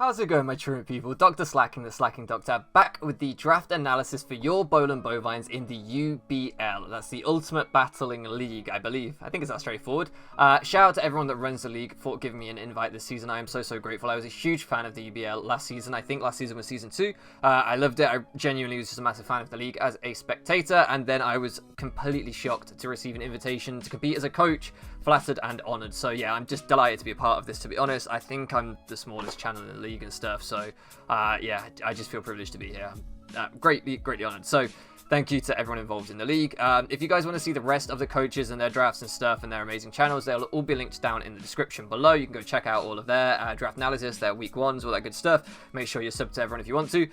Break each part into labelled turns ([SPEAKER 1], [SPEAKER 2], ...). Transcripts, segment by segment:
[SPEAKER 1] How's it going, my truant people? DrSlaking, the Slacking Doctor, back with the draft analysis for your Bowland Bovines in the UBL. That's the Ultimate Battling League, I believe. I think it's that straightforward. Shout out to everyone that runs the league for giving me an invite this season. I am so grateful. I was a huge fan of the UBL last season. I think last season was season 2. I loved it. I genuinely was just a massive fan of the league as a spectator, and then I was completely shocked to receive an invitation to compete as a coach. Flattered and honoured. So yeah, I'm just delighted to be a part of this, to be honest. I think I'm the smallest channel in the league and stuff, so yeah, I just feel privileged to be here. Greatly honoured. So thank you to everyone involved in the league. If you guys want to see the rest of the coaches and their drafts and stuff and their amazing channels, they'll all be linked down in the description below. You can go check out all of their draft analysis, their week ones, all that good stuff. Make sure you're subbed to everyone if you want to.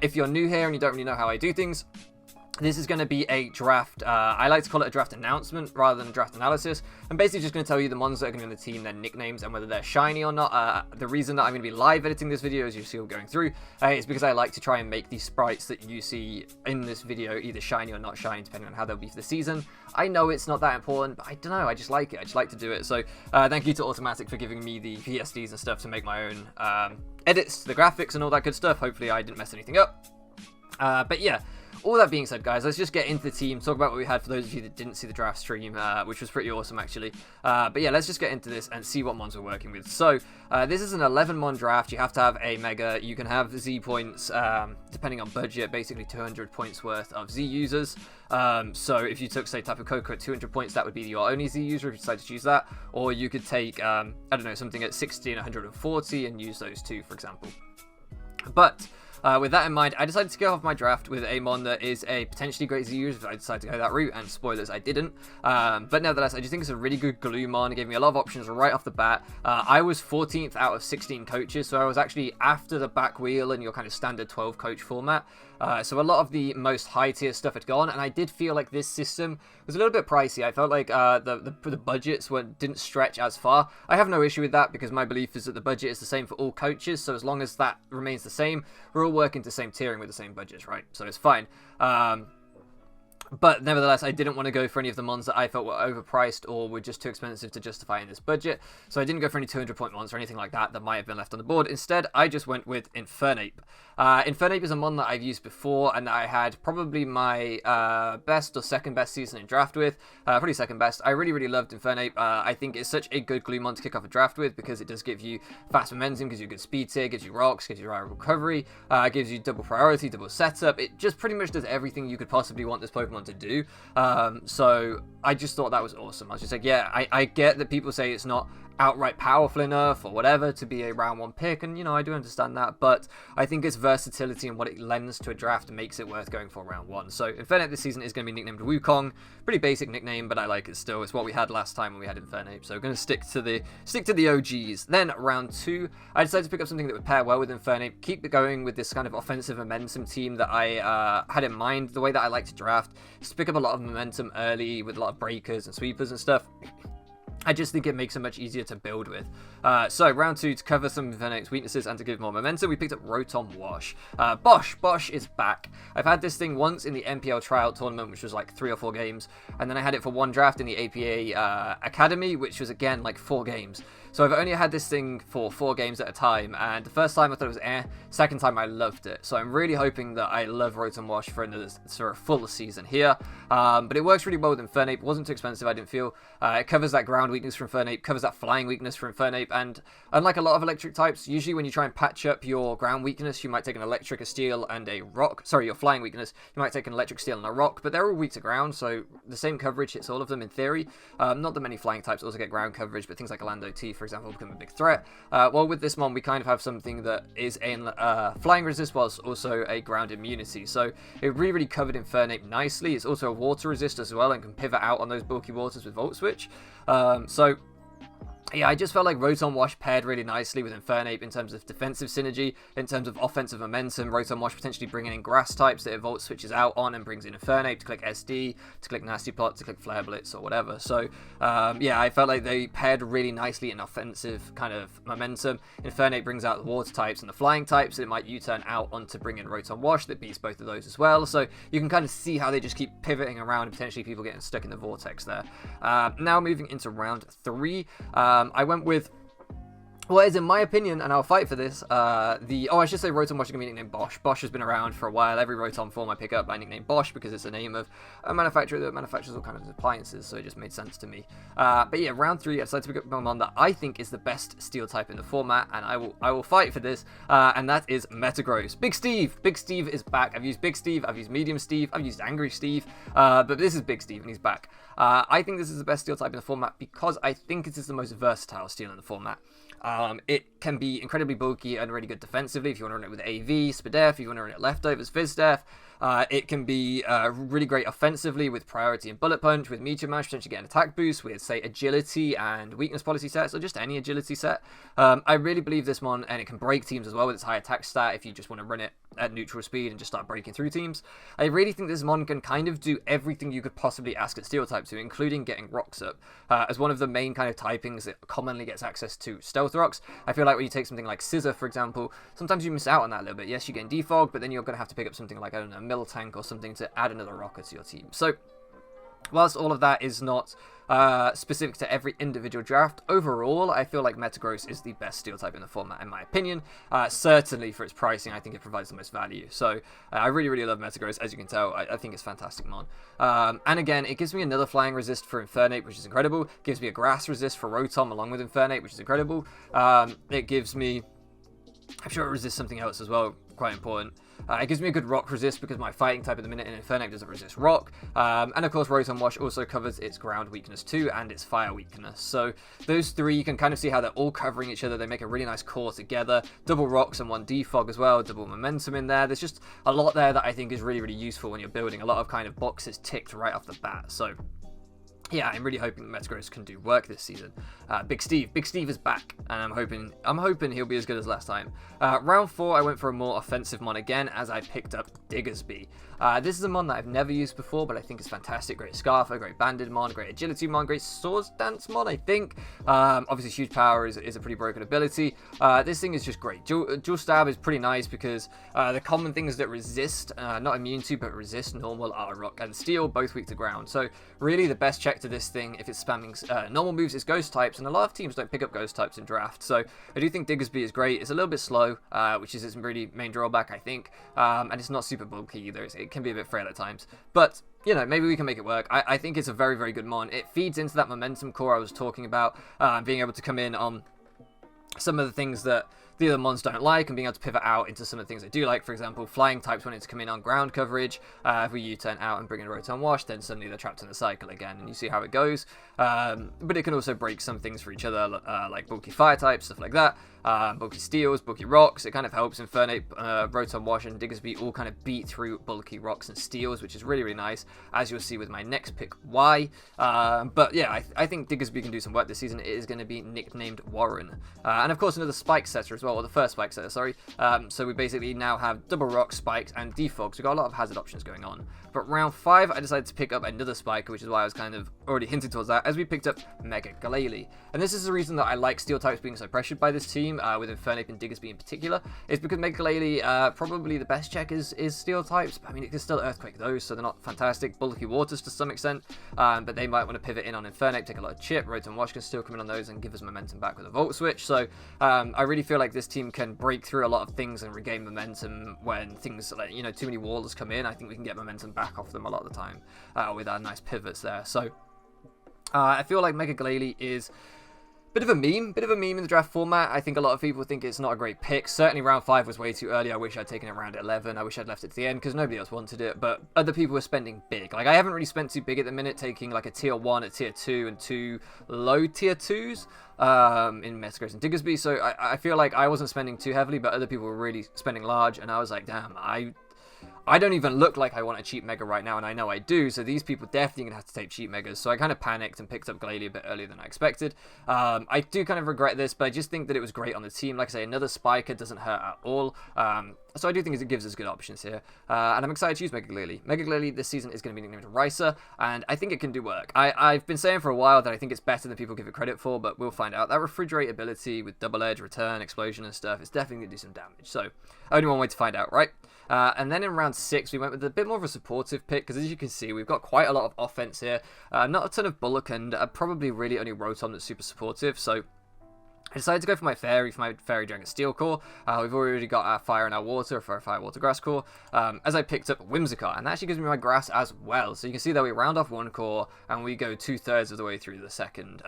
[SPEAKER 1] If you're new here and you don't really know how I do things, this is going to be a draft, I like to call it a draft announcement rather than a draft analysis. I'm basically just going to tell you the ones that are going to be on the team, their nicknames, and whether they're shiny or not. The reason that I'm going to be live editing this video, as you see going through, is because I like to try and make these sprites that you see in this video either shiny or not shiny, depending on how they'll be for the season. I know it's not that important, but I don't know, I just like it. I just like to do it. So thank you to AutoMatthic for giving me the PSDs and stuff to make my own edits, the graphics and all that good stuff. Hopefully I didn't mess anything up. But yeah. All that being said, guys, let's just get into the team, talk about what we had for those of you that didn't see the draft stream, which was pretty awesome, actually. But yeah, let's just get into this and see what mons we're working with. So, this is an 11-mon draft. You have to have a mega. You can have Z points, depending on budget, basically 200 points worth of Z users. So, if you took, say, Tapu Koko at 200 points, that would be your only Z user if you decide to choose that. Or you could take, I don't know, something at 60 and 140 and use those two, for example. But with that in mind, I decided to go off my draft with a mon that is a potentially great Z user if I decided to go that route, and spoilers, I didn't. But nevertheless, I just think it's a really good glue mon. It gave me a lot of options right off the bat. I was 14th out of 16 coaches, so I was actually after the back wheel and your kind of standard 12 coach format. So a lot of the most high tier stuff had gone, and I did feel like this system was a little bit pricey. I felt like the budgets didn't stretch as far. I have no issue with that because my belief is that the budget is the same for all coaches, so as long as that remains the same, we're all working to the same tiering with the same budgets, right? So it's fine. But nevertheless, I didn't want to go for any of the mons that I felt were overpriced or were just too expensive to justify in this budget. So I didn't go for any 200-point mons or anything like that that might have been left on the board. Instead, I just went with Infernape. Infernape is a mon that I've used before, and I had probably my best or second best season in draft with. Probably second best. I really loved Infernape. I think it's such a good glue mon to kick off a draft with because it does give you fast momentum, gives you good speed tier, gives you rocks, gives you rival recovery, gives you double priority, double setup. It just pretty much does everything you could possibly want this Pokemon to do. So I just thought that was awesome. I was just like, yeah, I get that people say it's not outright powerful enough or whatever to be a round 1 pick, and you know, I do understand that, but I think its versatility and what it lends to a draft makes it worth going for round 1. So Infernape this season is going to be nicknamed Wukong. Pretty basic nickname, but I like it still. It's what we had last time when we had Infernape, so we're going to stick to the OGs. Then round 2, I decided to pick up something that would pair well with Infernape, keep it going with this kind of offensive momentum team that I had in mind. The way that I like to draft is to pick up a lot of momentum early with a lot of breakers and sweepers and stuff. I just think it makes it much easier to build with. So round 2, to cover some of Infernape's weaknesses and to give more momentum, we picked up Rotom Wash. Bosch is back. I've had this thing once in the MPL tryout tournament, which was like 3 or 4 games, and then I had it for 1 draft in the APA Academy, which was again like 4 games. So I've only had this thing for 4 games at a time, and the first time I thought it was second time I loved it. So I'm really hoping that I love Rotom Wash for a full season here. But it works really well with Infernape. It wasn't too expensive, I didn't feel. It covers that ground weakness for Infernape, covers that flying weakness for Infernape, and unlike a lot of electric types, usually when you try and patch up your ground weakness, you might take an electric, a steel, and a rock. Sorry, your flying weakness, you might take an electric, steel, and a rock, but they're all weak to ground, so the same coverage hits all of them in theory. Not that many flying types also get ground coverage, but things like Orlando T, for example, become a big threat. Well, with this mon, we kind of have something that is a flying resist whilst also a ground immunity, so it really covered Infernape nicely. It's also a water resist as well and can pivot out on those bulky waters with Volt Switch. So yeah, I just felt like Rotom Wash paired really nicely with Infernape in terms of defensive synergy, in terms of offensive momentum. Rotom Wash potentially bringing in grass types that it Volt switches out on and brings in Infernape to click SD, to click Nasty Plot, to click Flare Blitz or whatever. So yeah, I felt like they paired really nicely in offensive kind of momentum. Infernape brings out the water types and the flying types. It might U-turn out on to bring in Rotom Wash that beats both of those as well. So you can kind of see how they just keep pivoting around and potentially people getting stuck in the vortex there. Now moving into round 3. I went with what is, in my opinion, and I'll fight for this, I should say Rotom Wash is going to be nicknamed Bosch. Bosch has been around for a while. Every Rotom form I pick up, I nickname Bosch because it's the name of a manufacturer that manufactures all kinds of appliances, so it just made sense to me. But yeah, round 3, I decided to pick up a Mon that I think is the best Steel type in the format, and I will fight for this, and that is Metagross. Big Steve! Big Steve is back. I've used Big Steve, I've used Medium Steve, I've used Angry Steve, but this is Big Steve, and he's back. I think this is the best Steel type in the format because I think it is the most versatile Steel in the format. It can be incredibly bulky and really good defensively if you want to run it with AV, Spadef, if you want to run it Leftovers, Fizdef. It can be really great offensively with Priority and Bullet Punch, with Meteor Mash, potentially get an attack boost, with, say, Agility and Weakness Policy sets, or just any Agility set. I really believe this Mon, and it can break teams as well with its high attack stat if you just want to run it at neutral speed and just start breaking through teams. I really think this Mon can kind of do everything you could possibly ask a Steel type to, including getting Rocks up. As one of the main kind of typings that commonly gets access to Stealth Rocks, I feel like when you take something like Scissor, for example, sometimes you miss out on that a little bit. Yes, you're getting Defog, but then you're going to have to pick up something like, I don't know, Miltank or something to add another rocker to your team. So, whilst all of that is not specific to every individual draft, overall, I feel like Metagross is the best Steel type in the format, in my opinion. Certainly for its pricing, I think it provides the most value. So, I really, really love Metagross. As you can tell, I think it's fantastic Mon. And again, it gives me another Flying Resist for Infernape, which is incredible. It gives me a Grass Resist for Rotom along with Infernape, which is incredible. It gives me... I'm sure it resists something else as well, quite important. It gives me a good Rock Resist because my Fighting type at the minute in Infernape doesn't resist Rock. And of course, Rotom Wash also covers its Ground weakness too and its Fire weakness. So those three, you can kind of see how they're all covering each other. They make a really nice core together. Double Rocks and 1 Defog as well. Double Momentum in there. There's just a lot there that I think is really, really useful when you're building. A lot of kind of boxes ticked right off the bat. So... yeah, I'm really hoping that Metagross can do work this season. Big Steve is back, and I'm hoping he'll be as good as last time. Round 4, I went for a more offensive Mon again, as I picked up Diggersby. This is a Mon that I've never used before, but I think is fantastic. Great Scarfer, great Banded Mon, great Agility Mon, great Swords Dance Mon, I think. Obviously, Huge Power is a pretty broken ability. This thing is just great. Dual Stab is pretty nice because the common things that resist, not immune to, but resist normal are Rock and Steel, both weak to ground. So really the best check to this thing, if it's spamming normal moves, is Ghost types, and a lot of teams don't pick up Ghost types in draft. So I do think Diggersby is great. It's a little bit slow, which is its really main drawback, I think. And it's not super bulky either. It can be a bit frail at times. But, you know, maybe we can make it work. I think it's a very, very good Mon. It feeds into that momentum core I was talking about, being able to come in on some of the things that the other Mons don't like, and being able to pivot out into some of the things I do like. For example, Flying types wanting to come in on ground coverage. If we U-turn out and bring in a Rotom Wash, then suddenly they're trapped in the cycle again, and you see how it goes. But it can also break some things for each other, like bulky Fire types, stuff like that. Bulky Steels, bulky Rocks. It kind of helps Infernape, Rotom Wash, and Diggersby all kind of beat through bulky Rocks and Steels, which is really, really nice, as you'll see with my next pick, Y. But yeah, I think Diggersby can do some work this season. It is going to be nicknamed Warren. And of course, another Spike setter as well, or the first Spike setter, sorry. So we basically now have double Rocks, Spikes, and Defogs. We've got a lot of hazard options going on. But round 5, I decided to pick up another Spiker, which is why I was kind of already hinting towards that, as we picked up Mega Glalie. And this is the reason that I like Steel types being so pressured by this team, with Infernape and Diggersby in particular, is because Mega Glalie, probably the best check is Steel types. I mean, it can still Earthquake those, so they're not fantastic. Bulky Waters to some extent, but they might want to pivot in on Infernape, take a lot of chip. Rotom Wash can still come in on those and give us momentum back with a Volt Switch. So I really feel like this team can break through a lot of things and regain momentum when things like, you know, too many wallers come in. I think we can get momentum back off them a lot of the time with our nice pivots there. So I feel like Mega Glalie is bit of a meme in the draft format. I think a lot of people think it's not a great pick. Certainly round 5 was way too early. I wish I'd taken it round 11. I wish I'd left it to the end because nobody else wanted it, but other people were spending big. Like, I haven't really spent too big at the minute, taking like a tier 1, a tier 2, and 2 low tier 2s in Metagross and Diggersby, so I feel like I wasn't spending too heavily, but other people were really spending large, and I was like, damn, I don't even look like I want a cheap Mega right now, and I know I do, so these people definitely going to have to take cheap Megas, so I kind of panicked and picked up Glalie a bit earlier than I expected. I do kind of regret this, but I just think that it was great on the team. Like I say, another Spiker doesn't hurt at all, so I do think it gives us good options here, and I'm excited to use Mega Glalie. Mega Glalie this season is going to be nicknamed Ricer, and I think it can do work. I've been saying for a while that I think it's better than people give it credit for, but we'll find out. That Refrigerate ability with Double Edge, Return, Explosion, and stuff is definitely going to do some damage, so only one way to find out, right? And then in round 6, we went with a bit more of a supportive pick, because as you can see, we've got quite a lot of offense here. Not a ton of Bullock, and probably really only Rotom that's super supportive, so I decided to go for my Fairy Dragon Steel Core. We've already got our Fire and our Water for our Fire Water Grass Core. As I picked up Whimsicott, and that actually gives me my Grass as well. So you can see that we round off one core, and we go 2/3 of the way through the second.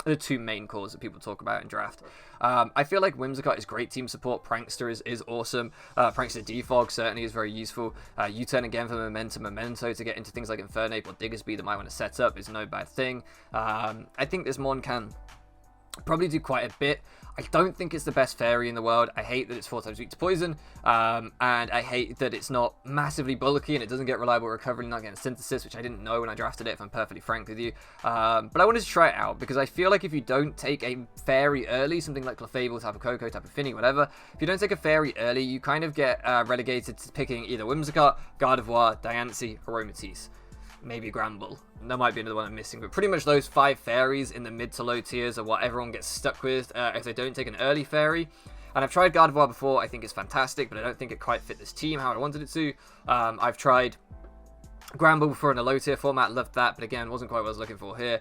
[SPEAKER 1] The two main cores that people talk about in draft. I feel like Whimsicott is great team support. Prankster is awesome. Prankster Defog certainly is very useful. U-turn again for Memento to get into things like Infernape or Diggersby that might want to set up is no bad thing. I think this Mon can probably do quite a bit. I don't think it's the best fairy in the world. I hate that it's 4 times weak to poison, and I hate that it's not massively bulky and it doesn't get reliable recovery, not getting synthesis, which I didn't know when I drafted it, if I'm perfectly frank with you. But I wanted to try it out because I feel like if you don't take a fairy early, something like Clefable, Tapu Koko, Tapu Fini, whatever, if you don't take a fairy early, you kind of get relegated to picking either Whimsicott, Gardevoir, Diancie, or Aromatisse. Maybe Gramble. There might be another one I'm missing, but pretty much those 5 fairies in the mid to low tiers are what everyone gets stuck with if they don't take an early fairy. And I've tried Gardevoir before. I think it's fantastic, but I don't think it quite fit this team how I wanted it to. I've tried Gramble before in a low tier format, loved that, but again, wasn't quite what I was looking for here.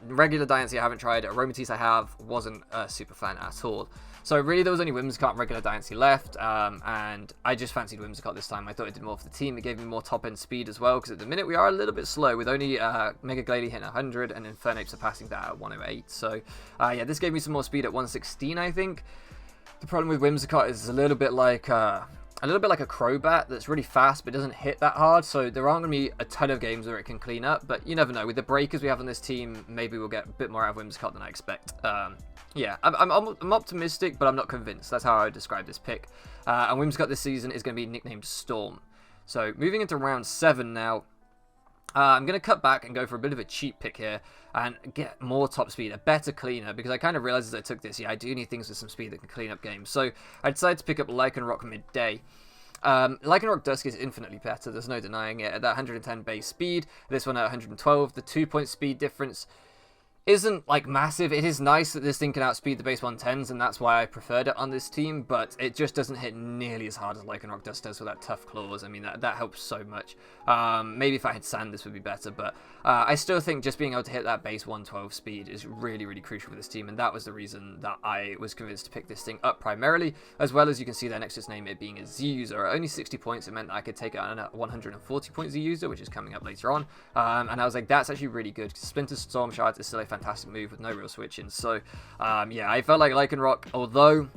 [SPEAKER 1] Regular Diancie I haven't tried. Aromatisse I have, wasn't a super fan at all. So really there was only Whimsicott and regular Diancie left, and I just fancied Whimsicott this time. I thought it did more for the team. It gave me more top end speed as well, because at the minute we are a little bit slow with only Mega Glalie hitting 100 and Infernape surpassing that at 108. So yeah, this gave me some more speed at 116, I think. The problem with Whimsicott is a little bit like a Crobat that's really fast but doesn't hit that hard, so there aren't going to be a ton of games where it can clean up, but you never know. With the breakers we have on this team, maybe we'll get a bit more out of Whimsicott than I expect. Yeah, I'm optimistic, but I'm not convinced. That's how I would describe this pick. And Whimsicott this season is going to be nicknamed Storm. So moving into round 7 now, I'm going to cut back and go for a bit of a cheap pick here and get more top speed, a better cleaner, because I kind of realized as I took this, yeah, I do need things with some speed that can clean up games. So I decided to pick up Lycanroc Midday. Lycanroc Dusk is infinitely better, there's no denying it. At that 110 base speed, this one at 112, the 2-point speed difference isn't like massive. It is nice that this thing can outspeed the base 110s, and that's why I preferred it on this team, but it just doesn't hit nearly as hard as Lycanroc Dust does with that tough claws. I mean, that helps so much. Maybe if I had Sand, this would be better, but I still think just being able to hit that base 112 speed is really, really crucial for this team, and that was the reason that I was convinced to pick this thing up primarily, as well as you can see there next to its name, it being a Z user. At only 60 points, it meant that I could take it on a 140 point Z user, which is coming up later on, and I was like, that's actually really good, because Splinter Storm Shards is still a fantastic move with no real switching. So yeah, I felt like Lycanroc, although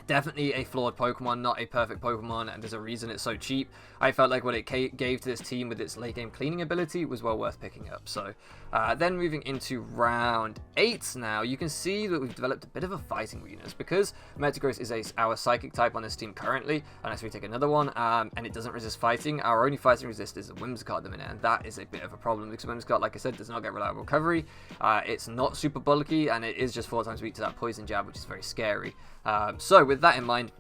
[SPEAKER 1] definitely a flawed Pokemon, not a perfect Pokemon, and there's a reason it's so cheap, I felt like what it gave to this team with its late game cleaning ability was well worth picking up. So then moving into round 8 now, you can see that we've developed a bit of a fighting weakness, because Metagross is our psychic type on this team currently, unless we take another one, and it doesn't resist fighting. Our only fighting resist is a Whimsicott at the minute, and that is a bit of a problem, because Whimsicott, like I said, does not get reliable recovery. It's not super bulky, and it is just 4 times weak to that poison jab, which is very scary. So with that in mind,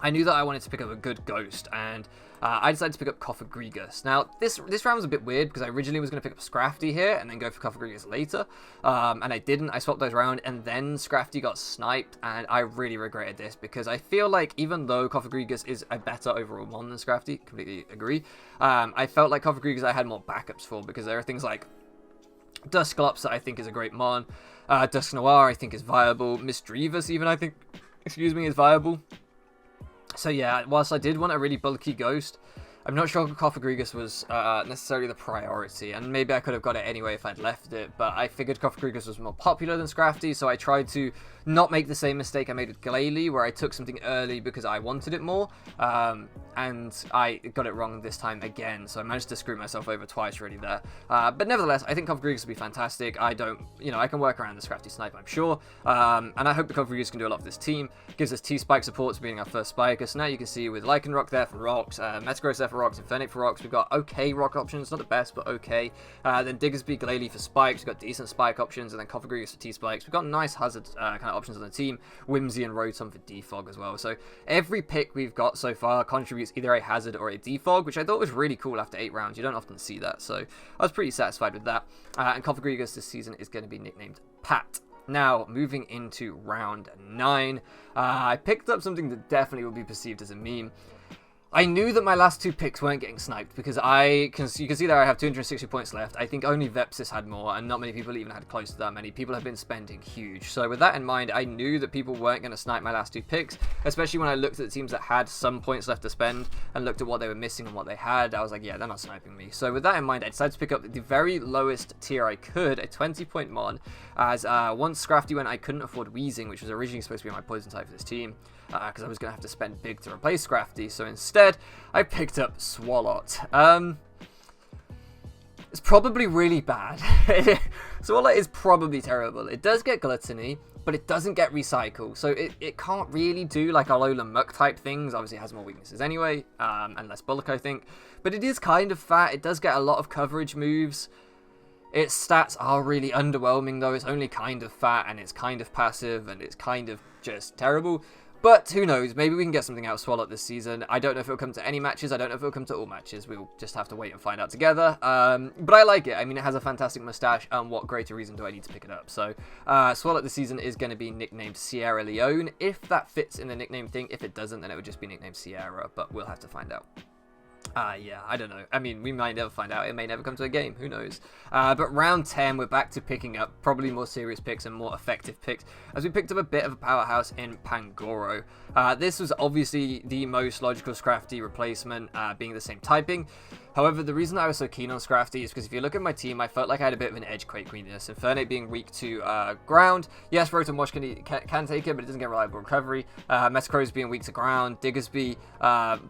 [SPEAKER 1] I knew that I wanted to pick up a good Ghost, and I decided to pick up Cofagrigus. Now, this round was a bit weird, because I originally was going to pick up Scrafty here, and then go for Cofagrigus later, and I didn't. I swapped those around, and then Scrafty got sniped, and I really regretted this, because I feel like even though Cofagrigus is a better overall mon than Scrafty, completely agree, I felt like Cofagrigus I had more backups for, because there are things like Dusclops that I think is a great mon, Dusknoir I think is viable, Misdreavus even I think, is viable. So yeah, whilst I did want a really bulky Ghost, I'm not sure Cofagrigus was necessarily the priority, and maybe I could have got it anyway if I'd left it, but I figured Cofagrigus was more popular than Scrafty, so I tried to not make the same mistake I made with Glalie, where I took something early because I wanted it more, and I got it wrong this time again, so I managed to screw myself over twice really there. But nevertheless, I think Cofagrigus will be fantastic. I can work around the Scrafty snipe, I'm sure, and I hope the Cofagrigus can do a lot for this team. Gives us T-Spike support to being our first Spiker, so now you can see with Lycanroc there for rocks, Metagross there for rocks, Infernape for rocks, we've got okay rock options, not the best, but okay. Then Diggersby, Glalie for spikes, we've got decent spike options, and then Cofagrigus for T-Spikes. We've got nice hazard kind of options on the team, Whimsy and Rotom for defog as well. So every pick we've got so far contributes either a hazard or a defog, which I thought was really cool after 8 rounds. You don't often see that, so I was pretty satisfied with that. And Cofagrigus this season is going to be nicknamed Pat. Now, moving into round 9, I picked up something that definitely will be perceived as a meme. I knew that my last 2 picks weren't getting sniped because you can see there I have 260 points left. I think only Vepsis had more, and not many people even had close to that many. People have been spending huge. So with that in mind, I knew that people weren't going to snipe my last 2 picks, especially when I looked at the teams that had some points left to spend and looked at what they were missing and what they had. I was like, yeah, they're not sniping me. So with that in mind, I decided to pick up the very lowest tier I could, a 20-point mon, as once Scrafty went, I couldn't afford Wheezing, which was originally supposed to be my poison type for this team, because I was going to have to spend big to replace Scrafty. So instead, I picked up Swalot. It's probably really bad. Swalot is probably terrible. It does get Gluttony, but it doesn't get Recycle. So it can't really do like Alolan Muck type things. Obviously, it has more weaknesses anyway, and less bulk, I think. But it is kind of fat. It does get a lot of coverage moves. Its stats are really underwhelming, though. It's only kind of fat, and it's kind of passive, and it's kind of just terrible. But who knows, maybe we can get something out of Swalot this season. I don't know if it'll come to any matches, I don't know if it'll come to all matches, we'll just have to wait and find out together. But I like it, I mean, it has a fantastic mustache, and what greater reason do I need to pick it up? So, Swalot this season is going to be nicknamed Sierra Leone, if that fits in the nickname thing. If it doesn't, then it would just be nicknamed Sierra, but we'll have to find out. Yeah, I don't know. I mean, we might never find out. It may never come to a game. Who knows? But round 10, we're back to picking up probably more serious picks and more effective picks, as we picked up a bit of a powerhouse in Pangoro. This was obviously the most logical Scrafty replacement, being the same typing. However, the reason I was so keen on Scrafty is because if you look at my team, I felt like I had a bit of an edge Quake weakness. Infernape being weak to ground. Yes, Rotom Wash can take it, but it doesn't get reliable recovery. Metagross being weak to ground. Diggersby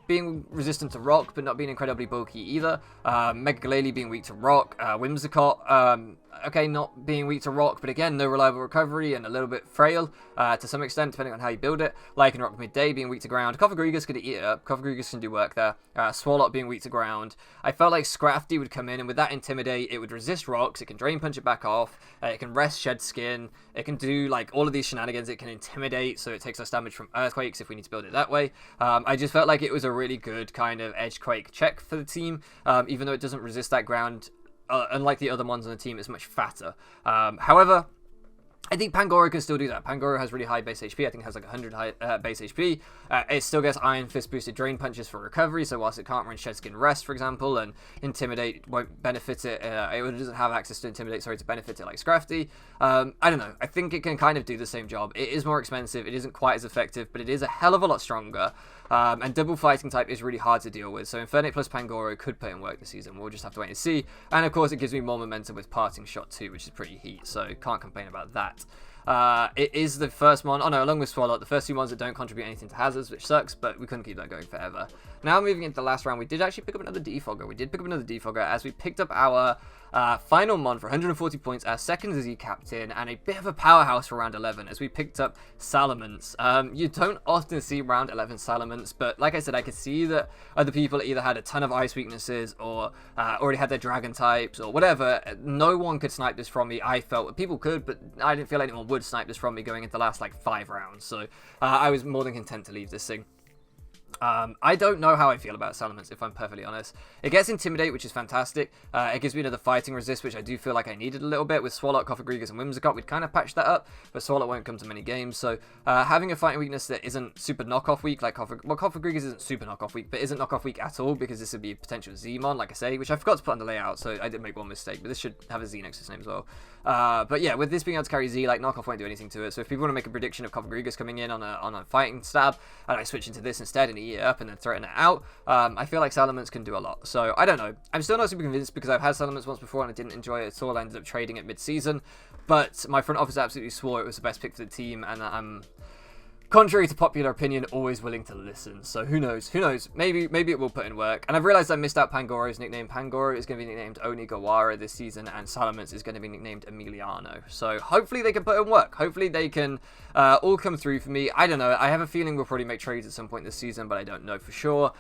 [SPEAKER 1] being resistant to rock, but not being incredibly bulky either. Mega Glalie being weak to rock. Whimsicott, okay, not being weak to rock, but again, no reliable recovery and a little bit frail to some extent, depending on how you build it. Lycanroc Midday being weak to ground. Cofagrigus could eat it up. Cofagrigus can do work there. Swalot being weak to ground. I felt like Scrafty would come in, and with that Intimidate, it would resist rocks, it can Drain Punch it back off, it can rest Shed Skin, it can do like all of these shenanigans, it can Intimidate, so it takes less damage from Earthquakes if we need to build it that way. I just felt like it was a really good kind of Edge Quake check for the team, even though it doesn't resist that ground. Unlike the other ones on the team, it's much fatter. However, I think Pangoro can still do that. Pangoro has really high base HP. I think it has like 100 high base HP. It still gets Iron Fist boosted Drain Punches for recovery, so whilst it can't run Shed Skin Rest, for example, and Intimidate won't benefit it, it doesn't have access to Intimidate, sorry, to benefit it like Scrafty. I don't know. I think it can kind of do the same job. It is more expensive. It isn't quite as effective, but it is a hell of a lot stronger. And double fighting type is really hard to deal with, so Infernape plus Pangoro could put in work this season. We'll just have to wait and see. And of course, it gives me more momentum with Parting Shot too, which is pretty heat, so can't complain about that. It is the first mon, along with Swalot, the first 2 mons that don't contribute anything to hazards, which sucks, but we couldn't keep that going forever. Now moving into the last round, we did actually pick up another Defogger. We did pick up another Defogger as we picked up our final mon for 140 points, our second Z captain, and a bit of a powerhouse for round 11 as we picked up Salamence. You don't often see round 11 Salamence, but like I said, I could see that other people either had a ton of ice weaknesses or already had their dragon types or whatever. No one could snipe this from me. I felt people could, but I didn't feel anyone would snipe this from me going into the last like 5 rounds, so I was more than content to leave this thing. I don't know how I feel about Salamence, if I'm perfectly honest. It gets Intimidate, which is fantastic. It gives me another fighting resist, which I do feel like I needed a little bit. With Swalot, Cofagrigus, and Whimsicott, we'd kind of patch that up, but Swalot won't come to many games, so having a fighting weakness that isn't super knockoff weak, like Cofagrigus isn't super knockoff weak, but isn't knockoff weak at all, because this would be a potential Z-mon, like I say, which I forgot to put on the layout, so I did make one mistake, but this should have a Z next to its name as well. But yeah, with this being able to carry Z, like knockoff won't do anything to it, so if people want to make a prediction of Cofagrigus coming in on a fighting stab, and I switch into this instead and eat it up and then threaten it out, I feel like Salamence can do a lot. So I don't know, I'm still not super convinced because I've had Salamence once before and I didn't enjoy it at all. I ended up trading it mid-season, but my front office absolutely swore it was the best pick for the team, and I'm, contrary to popular opinion, always willing to listen. So who knows, maybe it will put in work. And I've realized I missed out Pangoro's nickname. Pangoro is going to be nicknamed Onigawara this season, and Salamence is going to be nicknamed Emiliano. So hopefully they can put in work. Hopefully they can all come through for me. I don't know, I have a feeling we'll probably make trades at some point this season, but I don't know for sure.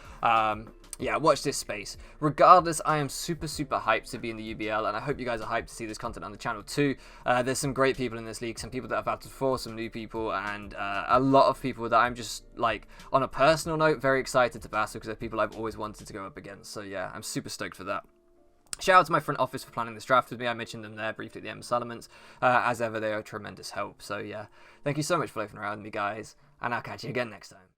[SPEAKER 1] Yeah, watch this space. Regardless, I am super hyped to be in the UBL, and I hope you guys are hyped to see this content on the channel too. There's some great people in this league, some people that I've battled for, some new people, and a lot of people that I'm just, like, on a personal note, very excited to battle because they're people I've always wanted to go up against. So yeah, I'm super stoked for that. Shout out to my front office for planning this draft with me. I mentioned them there briefly at the end of Salamence. As ever, they are a tremendous help. So yeah, thank you so much for loafing around with me, guys, and I'll catch you again next time.